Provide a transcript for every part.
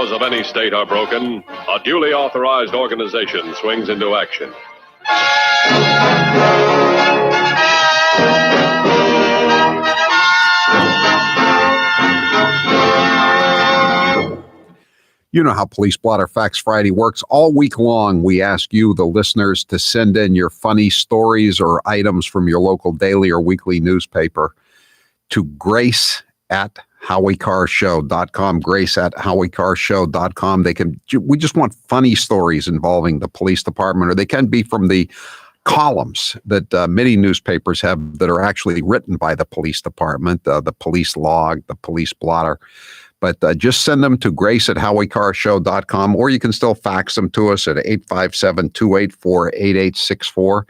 laws of any state are broken, a duly authorized organization swings into action. You know how Police Blotter Facts Friday works. All week long, we ask you, the listeners, to send in your funny stories or items from your local daily or weekly newspaper to grace@howiecarrshow.com, grace@howiecarrshow.com. We just want funny stories involving the police department, or they can be from the columns that many newspapers have that are actually written by the police department, the police log, the police blotter. But just send them to grace@howiecarrshow.com, or you can still fax them to us at 857-284-8864.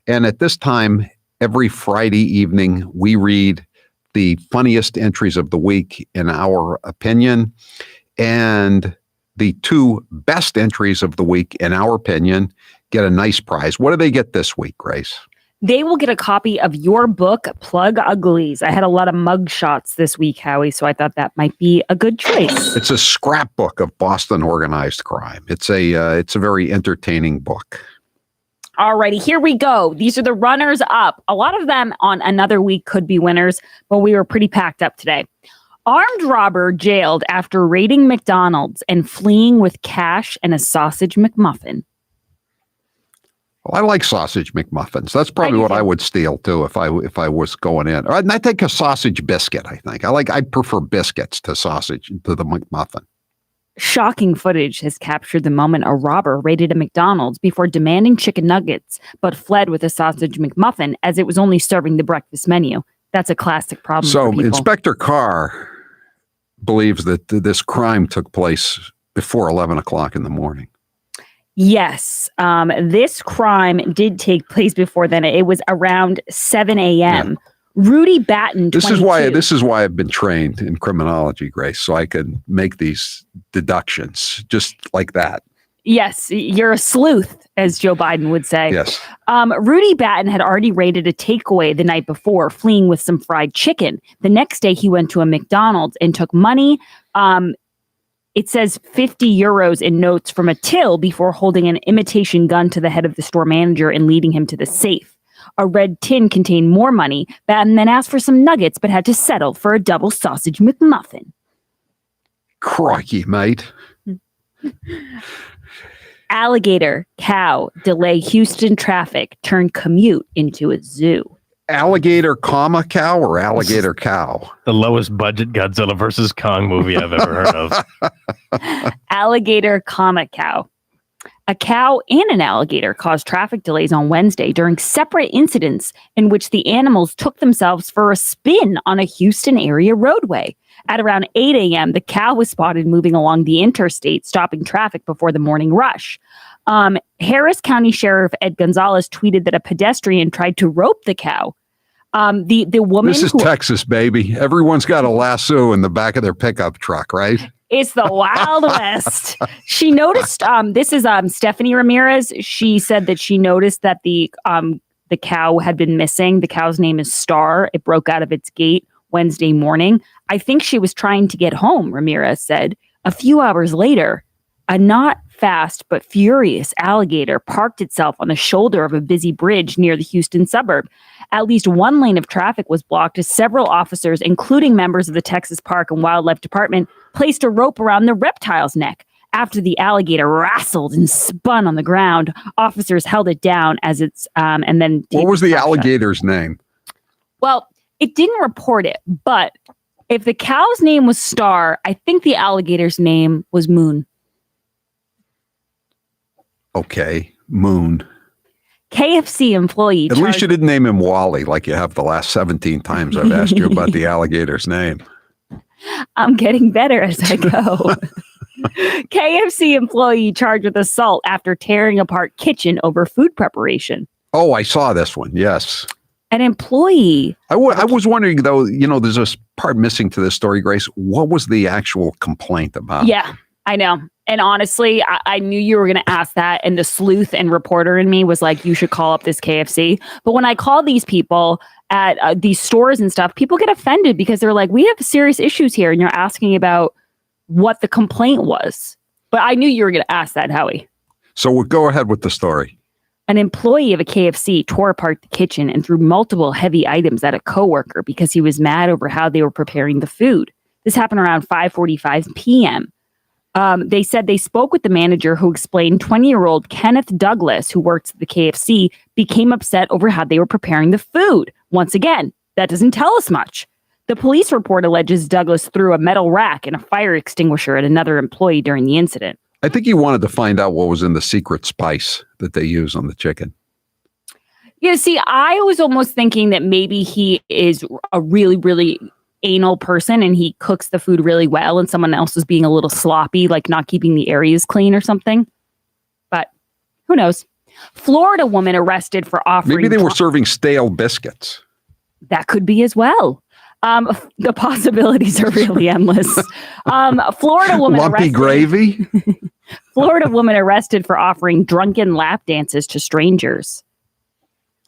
And at this time, every Friday evening, we read the funniest entries of the week in our opinion, and the two best entries of the week in our opinion get a nice prize. What do they get this week, Grace? They will get a copy of your book, Plug Uglies. I had a lot of mug shots this week, Howie, so I thought that might be a good choice. It's a scrapbook of Boston organized crime. It's a very entertaining book. All righty, here we go. These are the runners up. A lot of them on another week could be winners, but we were pretty packed up today. Armed robber jailed after raiding McDonald's and fleeing with cash and a sausage McMuffin. Well, I like sausage McMuffins. That's probably what I would steal too if I was going in. And I take a sausage biscuit. I prefer biscuits to the McMuffin. Shocking footage has captured the moment a robber raided a McDonald's before demanding chicken nuggets, but fled with a sausage McMuffin as it was only serving the breakfast menu. That's a classic problem. So for people. Inspector Carr believes that this crime took place before 11 o'clock in the morning. Yes, this crime did take place before then. It was around 7 a.m. Yeah. Rudy Batten, 22. This is why I've been trained in criminology, Grace, so I can make these deductions just like that. Yes, you're a sleuth, as Joe Biden would say. Yes. Rudy Batten had already raided a takeaway the night before, fleeing with some fried chicken. The next day, he went to a McDonald's and took money. It says 50 euros in notes from a till before holding an imitation gun to the head of the store manager and leading him to the safe. A red tin contained more money. Batten then asked for some nuggets, but had to settle for a double sausage McMuffin. Crikey, mate. Alligator, cow, delay Houston traffic, turn commute into a zoo. Alligator, cow, or alligator cow? The lowest budget Godzilla versus Kong movie I've ever heard of. Alligator, cow. A cow and an alligator caused traffic delays on Wednesday during separate incidents in which the animals took themselves for a spin on a Houston area roadway. At around 8 a.m., the cow was spotted moving along the interstate, stopping traffic before the morning rush. Harris County Sheriff Ed Gonzalez tweeted that a pedestrian tried to rope the cow. The woman. This is Texas, baby. Everyone's got a lasso in the back of their pickup truck, right? It's the Wild West. She noticed. This is Stephanie Ramirez. She said that she noticed that the cow had been missing. The cow's name is Star. It broke out of its gate Wednesday morning. I think she was trying to get home, Ramirez said. A few hours later, a not fast but furious alligator parked itself on the shoulder of a busy bridge near the Houston suburb. At least one lane of traffic was blocked as several officers, including members of the Texas Park and Wildlife Department, placed a rope around the reptile's neck. After the alligator wrestled and spun on the ground, officers held it down as it's and then. What was the alligator's name? Well, it didn't report it, but if the cow's name was Star, I think the alligator's name was Moon. Okay, Moon. KFC employee. At least you didn't name him Wally like you have the last 17 times I've asked you about the alligator's name. I'm getting better as I go. KFC employee charged with assault after tearing apart kitchen over food preparation. Oh, I saw this one. Yes. An employee. I was wondering, though, there's this part missing to this story, Grace. What was the actual complaint about? Yeah, I know. And honestly, I knew you were going to ask that. And the sleuth and reporter in me was like, you should call up this KFC. But when I call these people at these stores and stuff, people get offended because they're like, we have serious issues here. And you're asking about what the complaint was. But I knew you were going to ask that, Howie. So we'll go ahead with the story. An employee of a KFC tore apart the kitchen and threw multiple heavy items at a coworker because he was mad over how they were preparing the food. This happened around 5:45 p.m. They said they spoke with the manager, who explained 20-year-old Kenneth Douglas, who works at the KFC, became upset over how they were preparing the food. Once again, that doesn't tell us much. The police report alleges Douglas threw a metal rack and a fire extinguisher at another employee during the incident. I think he wanted to find out what was in the secret spice that they use on the chicken. Yeah, see, I was almost thinking that maybe he is a really, really anal person and he cooks the food really well and someone else was being a little sloppy, like not keeping the areas clean or something. But who knows? Florida woman arrested for offering... Maybe they were serving stale biscuits. That could be as well. The possibilities are really endless. Florida woman Lumpy arrested, gravy. Florida woman arrested for offering drunken lap dances to strangers.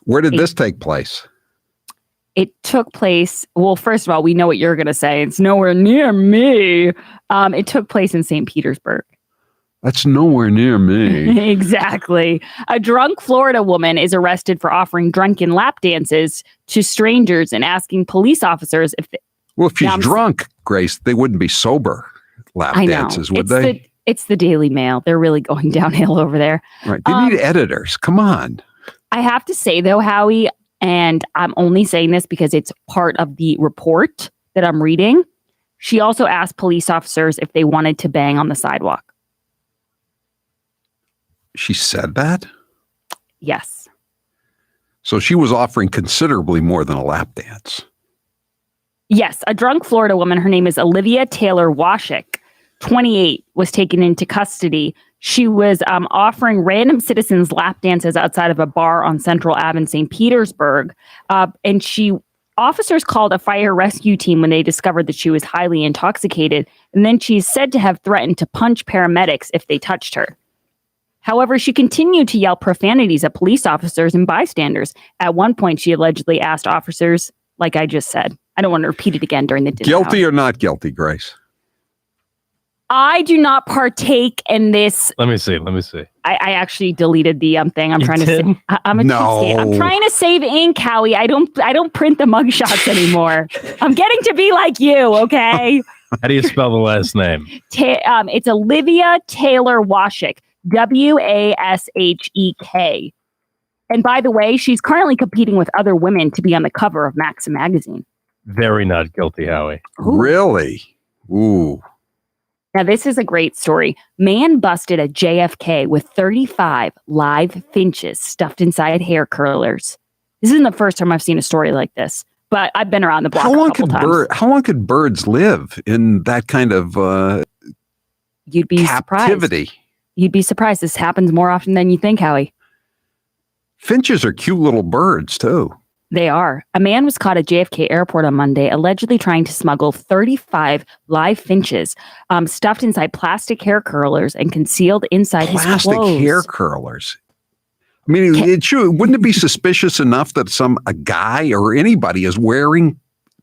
Where did this take place? It took place. Well, first of all, we know what you're going to say. It's nowhere near me. It took place in St. Petersburg. That's nowhere near me. Exactly. A drunk Florida woman is arrested for offering drunken lap dances to strangers and asking police officers if they... Well, if she's drunk, Grace, they wouldn't be sober lap dances, would they? It's the Daily Mail. They're really going downhill over there. Right. They need editors. Come on. I have to say, though, Howie, and I'm only saying this because it's part of the report that I'm reading, she also asked police officers if they wanted to bang on the sidewalk. She said that? Yes. So she was offering considerably more than a lap dance. Yes. A drunk Florida woman, her name is Olivia Taylor Washik, 28, was taken into custody. She was offering random citizens lap dances outside of a bar on Central Ave in St. Petersburg. Officers called a fire rescue team when they discovered that she was highly intoxicated. And then she's said to have threatened to punch paramedics if they touched her. However, she continued to yell profanities at police officers and bystanders. At one point, she allegedly asked officers, like I just said, I don't want to repeat it again during the dinner. Guilty or not guilty, Grace? I do not partake in this. Let me see. I actually deleted the thing. I'm trying to save. I'm a cheapskate. I'm trying to save ink, Howie. I don't print the mugshots anymore. I'm getting to be like you, okay? How do you spell the last name? It's Olivia Taylor Washik. Washek. And by the way, she's currently competing with other women to be on the cover of Maxim magazine. Very not guilty, Howie. Ooh. Really? Ooh. Now, this is a great story. Man busted at JFK with 35 live finches stuffed inside hair curlers. This isn't the first time I've seen a story like this, but I've been around the block a couple times. How long could birds live in that kind of You'd be captivity? Surprised. You'd be surprised. This happens more often than you think, Howie. Finches are cute little birds, too. They are. A man was caught at JFK Airport on Monday, allegedly trying to smuggle 35 live finches stuffed inside plastic hair curlers and concealed inside his clothes. Plastic hair curlers. I mean, wouldn't it be suspicious enough that a guy or anybody is wearing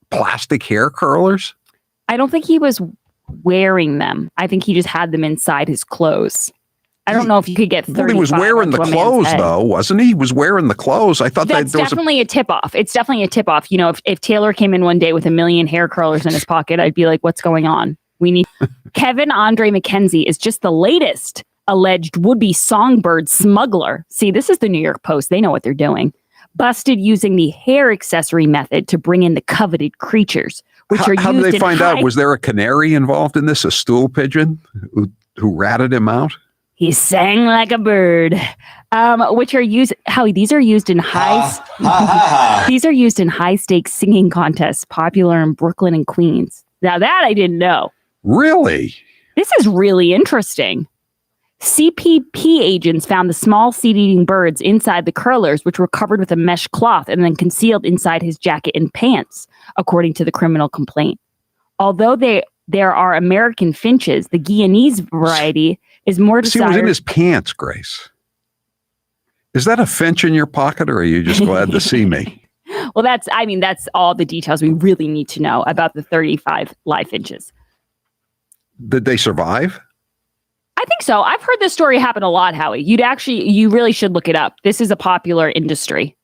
plastic hair curlers? I don't think he was wearing them. I think he just had them inside his clothes. I don't know if you could get 35. Well, he was wearing the clothes, though, wasn't he? He was wearing the clothes. I thought that's definitely a tip-off. It's definitely a tip-off. You know, if Taylor came in one day with 1 million hair curlers in his pocket, I'd be like, what's going on? We need... Kevin Andre McKenzie is just the latest alleged would-be songbird smuggler. See, this is the New York Post. They know what they're doing. Busted using the hair accessory method to bring in the coveted creatures, which are used in... How did they find out? Was there a canary involved in this? A stool pigeon who ratted him out? He sang like a bird, which are used. Howie, these are used in these are used in high stakes singing contests, popular in Brooklyn and Queens. Now that I didn't know. Really? This is really interesting. CPP agents found the small seed-eating birds inside the curlers, which were covered with a mesh cloth and then concealed inside his jacket and pants, according to the criminal complaint. Although there are American finches, the Guianese variety is more desired. See, it was in his pants, Grace. Is that a finch in your pocket, or are you just glad to see me? Well, that's all the details we really need to know about the 35 live finches. Did they survive? I think so. I've heard this story happen a lot, Howie. You really should look it up. This is a popular industry.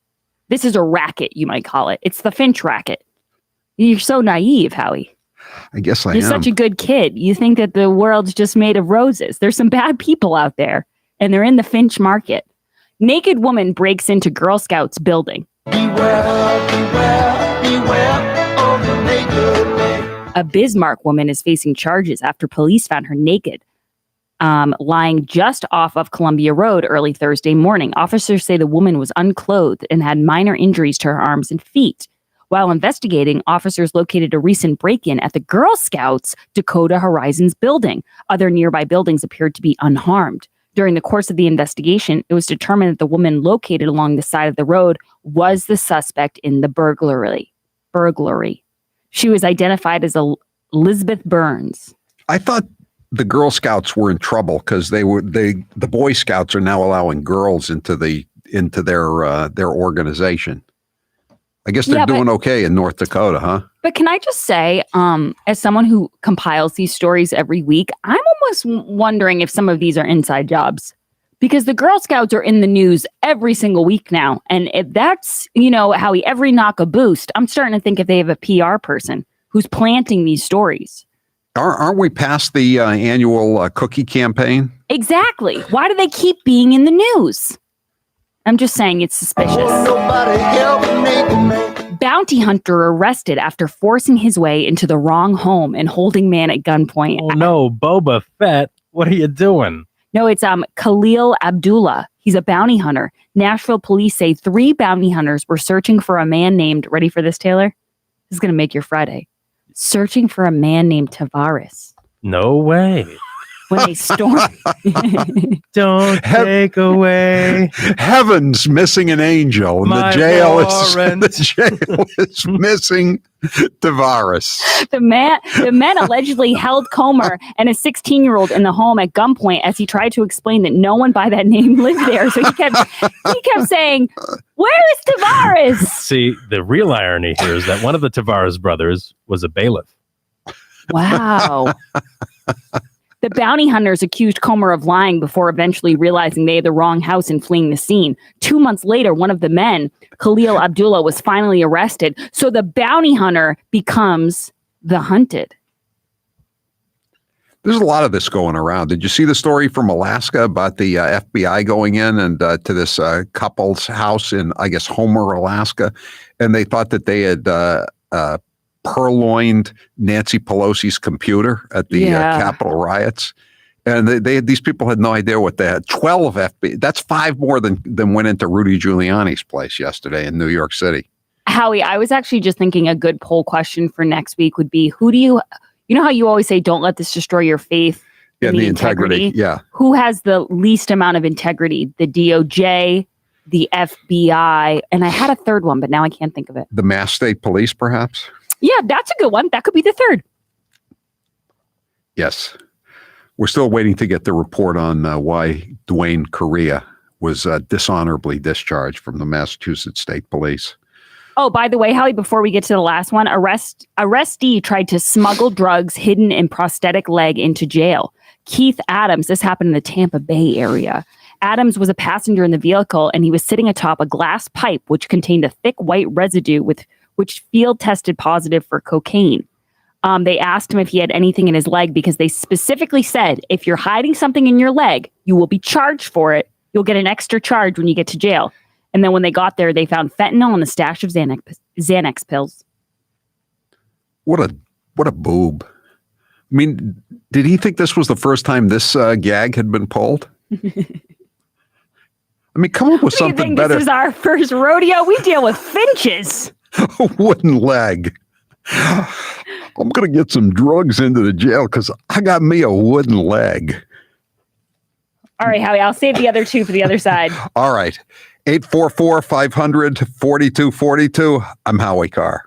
This is a racket, you might call it. It's the Finch racket. You're so naive, Howie. I guess I am. You're such a good kid. You think that the world's just made of roses. There's some bad people out there, and they're in the Finch market. Naked woman breaks into Girl Scouts building. Beware, beware, beware of the naked lady. A Bismarck woman is facing charges after police found her naked, lying just off of Columbia Road early Thursday morning. Officers say the woman was unclothed and had minor injuries to her arms and feet. While investigating, officers located a recent break-in at the Girl Scouts Dakota Horizons building. Other nearby buildings appeared to be unharmed. During the course of the investigation, it was determined that the woman located along the side of the road was the suspect in the burglary. She was identified as Elizabeth Burns. I thought the Girl Scouts were in trouble because the Boy Scouts are now allowing girls into their organization. I guess they're doing okay in North Dakota, huh? But can I just say, as someone who compiles these stories every week, I'm almost wondering if some of these are inside jobs. Because the Girl Scouts are in the news every single week now. And if that's, Howie, every knock a boost, I'm starting to think if they have a PR person who's planting these stories. Aren't we past the annual cookie campaign? Exactly. Why do they keep being in the news? I'm just saying it's suspicious. Nobody help a naked man. Bounty hunter arrested after forcing his way into the wrong home and holding man at gunpoint. Oh no, Boba Fett, what are you doing? No, it's Khalil Abdullah. He's a bounty hunter. Nashville police say 3 bounty hunters were searching for a man named, ready for this, Taylor? This is going to make your Friday. Searching for a man named Tavares. No way. When they stormed. Don't take away. Heaven's missing an angel, and the jail is missing Tavares. The men allegedly held Comer and a 16-year-old in the home at gunpoint as he tried to explain that no one by that name lived there. So he kept saying, "Where is Tavares?" See, the real irony here is that one of the Tavares brothers was a bailiff. Wow. The bounty hunters accused Comer of lying before eventually realizing they had the wrong house and fleeing the scene. 2 months later, one of the men, Khalil Abdullah, was finally arrested. So the bounty hunter becomes the hunted. There's a lot of this going around. Did you see the story from Alaska about the FBI going in and to this couple's house in, I guess, Homer, Alaska, and they thought that they had purloined Nancy Pelosi's computer at the Capitol riots, and these people had no idea what they had. 12 FBI. That's 5 more than went into Rudy Giuliani's place yesterday in New York City. Howie, I was actually just thinking a good poll question for next week would be: who do you know how you always say, "Don't let this destroy your faith"? Yeah, the integrity. Yeah. Who has the least amount of integrity? The DOJ, the FBI, and I had a third one, but now I can't think of it. The Mass State Police, perhaps. Yeah, that's a good one. That could be the third. Yes. We're still waiting to get the report on why Dwayne Correa was dishonorably discharged from the Massachusetts State Police. Oh, by the way, Howie, before we get to the last one, arrestee tried to smuggle drugs hidden in prosthetic leg into jail. Keith Adams, this happened in the Tampa Bay area. Adams was a passenger in the vehicle, and he was sitting atop a glass pipe which contained a thick white residue which field tested positive for cocaine. They asked him if he had anything in his leg because they specifically said, if you're hiding something in your leg, you will be charged for it. You'll get an extra charge when you get to jail. And then when they got there, they found fentanyl and a stash of Xanax pills. What a boob. I mean, did he think this was the first time this gag had been pulled? I mean, come up with something better. This is our first rodeo. We deal with finches. A wooden leg. I'm going to get some drugs into the jail because I got me a wooden leg. All right, Howie, I'll save the other 2 for the other side. All right. 844-500-4242. I'm Howie Carr.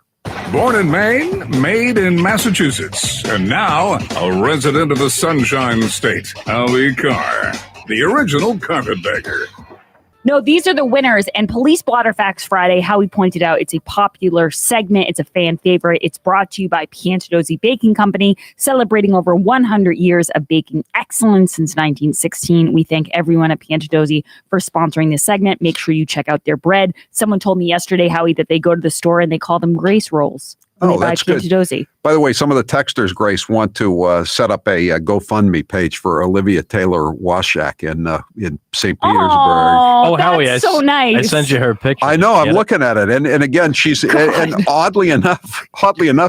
Born in Maine, made in Massachusetts, and now a resident of the Sunshine State, Howie Carr, the original carpetbagger. No, these are the winners. And Police Blotter Facts Friday, Howie pointed out, it's a popular segment. It's a fan favorite. It's brought to you by Piantadosi Baking Company, celebrating over 100 years of baking excellence since 1916. We thank everyone at Piantadosi for sponsoring this segment. Make sure you check out their bread. Someone told me yesterday, Howie, that they go to the store and they call them Grace Rolls. Oh, that's good. By the way, some of the texters, Grace, want to set up a GoFundMe page for Olivia Taylor Washak in St. Petersburg. Oh, Howie, that's so nice. I sent you her picture. I know. I'm looking at it, and again, she's and oddly enough,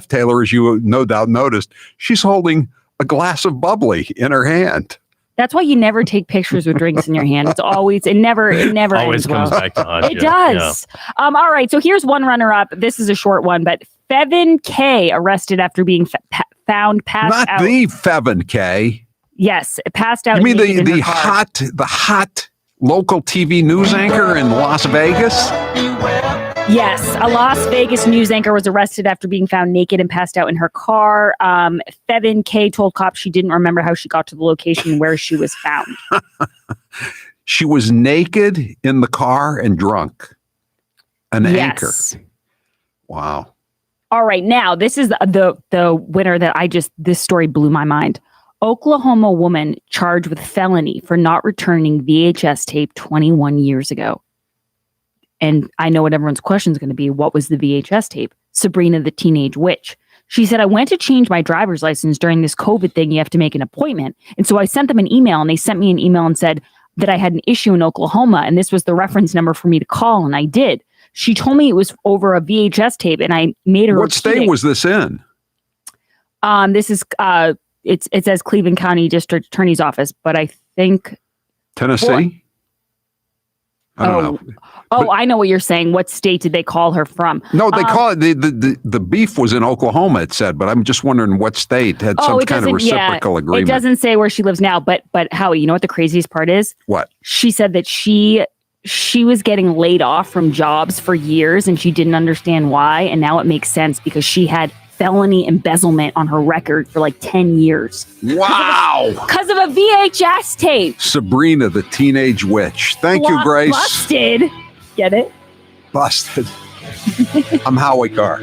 Taylor, as you no doubt noticed, she's holding a glass of bubbly in her hand. That's why you never take pictures with drinks in your hand. It never always comes back to haunt you. It does. Yeah. All right. So here's one runner-up. This is a short one, but Fevin K arrested after being found passed out. Not the Fevin K. Yes, passed out. You mean the hot local TV news anchor in Las Vegas? Yes, a Las Vegas news anchor was arrested after being found naked and passed out in her car. Fevin K told cops she didn't remember how she got to the location where she was found. She was naked in the car and drunk. An anchor. Wow. All right, now this is the winner that this story blew my mind. Oklahoma woman charged with felony for not returning VHS tape 21 years ago. And I know what everyone's question is going to be. What was the VHS tape? Sabrina the Teenage Witch. She said, I went to change my driver's license during this COVID thing. You have to make an appointment. And so I sent them an email, and they sent me an email and said that I had an issue in Oklahoma. And this was the reference number for me to call. And I did. She told me it was over a VHS tape, and I made her. What state was this in? This is it says Cleveland County District Attorney's Office, but I think Tennessee. I don't know. Oh, I know what you're saying. What state did they call her from? No, they call it the beef was in Oklahoma. It said, but I'm just wondering what state had some kind of reciprocal agreement. It doesn't say where she lives now, but Howie, you know what the craziest part is? What? She said that she was getting laid off from jobs for years, and she didn't understand why, and now it makes sense because she had felony embezzlement on her record for like 10 years. Wow. Because of a VHS tape. Sabrina the Teenage Witch. Thank you, Grace. Busted. Get it? Busted. I'm Howie Carr.